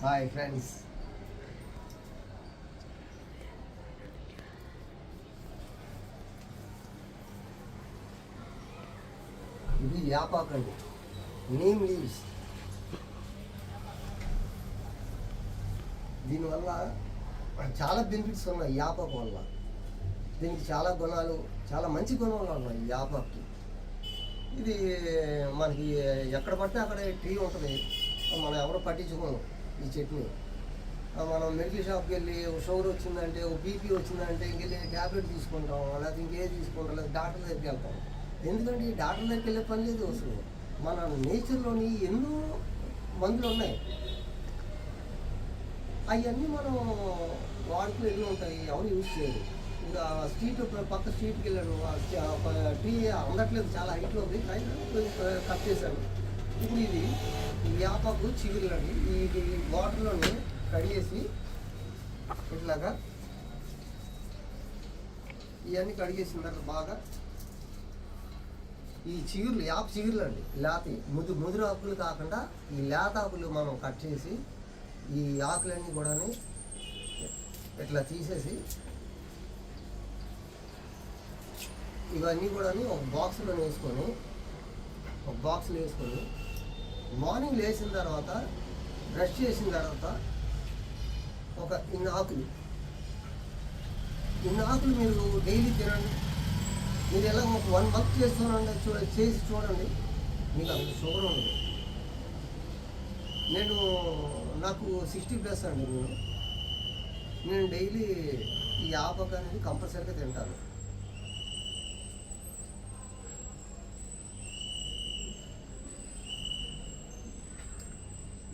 Hi friends, ఇది యాపాకు అండి, neem leaves. దీనివల్ల చాలా బెనిఫిట్స్ ఉన్నాయి. యాపాకు వల్ల దీనికి చాలా గుణాలు, చాలా మంచి గుణాలు ఉన్నాయి ఈ యాపాకుకి. ఇది మనకి ఎక్కడ పడితే అక్కడ ట్రీ ఉంటుంది, మనం ఎవరు పట్టించుకోము ఈ చెట్టుని. మనం మెడికల్ షాప్కి వెళ్ళి షుగర్ వచ్చిందంటే, బీపీ వచ్చిందంటే ఇంకెళ్ళి ట్యాబ్లెట్ తీసుకుంటాం, లేకపోతే ఇంకేది తీసుకుంటాం, లేదా డాక్టర్ దగ్గరికి వెళ్తాం. ఎందుకంటే ఈ డాక్టర్ దగ్గరికి వెళ్ళే పని లేదు. అసలు మన నేచర్లోని ఎన్నో మందులు ఉన్నాయి, అవన్నీ మనం వాడుతూ ఎన్నో ఉంటాయి, ఎవరు యూజ్ చేయరు. ఇంకా స్ట్రీట్ పక్క స్ట్రీట్కి వెళ్ళాడు, టీ అందట్లేదు, చాలా హైట్లో ఉంది, కట్ చేశాను. ఇప్పుడు ఇది యాపాకు చిగురులండి, ఇది వాటర్లోని కడిగేసి ఇట్లాగా ఇవన్నీ కడిగేసిన తర్వాత బాగా ఈ చిగురులు, యాప చిగురులు అండి, లేత ముదురు ఆకులు కాకుండా ఈ లేత ఆకులు మనం కట్ చేసి ఈ ఆకులన్నీ కూడా ఇట్లా తీసేసి ఇవన్నీ కూడా ఒక బాక్స్లో వేసుకొని మార్నింగ్ లేచిన తర్వాత బ్రష్ చేసిన తర్వాత ఒక ఇన్ని ఆకులు మీరు డైలీ తినండి. మీరు ఎలా ఒక 1 month చేస్తున్నాండి, చేసి చూడండి, మీకు అంత షుగర్ ఉండదు. నాకు 60+ అండి. నేను డైలీ ఈ యాపాకు అనేది కంపల్సరీగా తింటాను.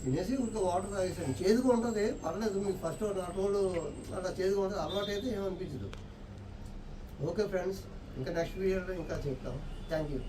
తినేసి ఇంకా వాటర్ తాగేసాను. చేదుగా ఉంటుంది, పర్లేదు, మీకు ఫస్ట్ 4 రోజులు అలా చేదుగా ఉంటుంది, అలవాటు అయితే ఏమనిపించదు. ఓకే ఫ్రెండ్స్, ఇంకా నెక్స్ట్ వీడియోలో ఇంకా చెప్తాం. Thank you.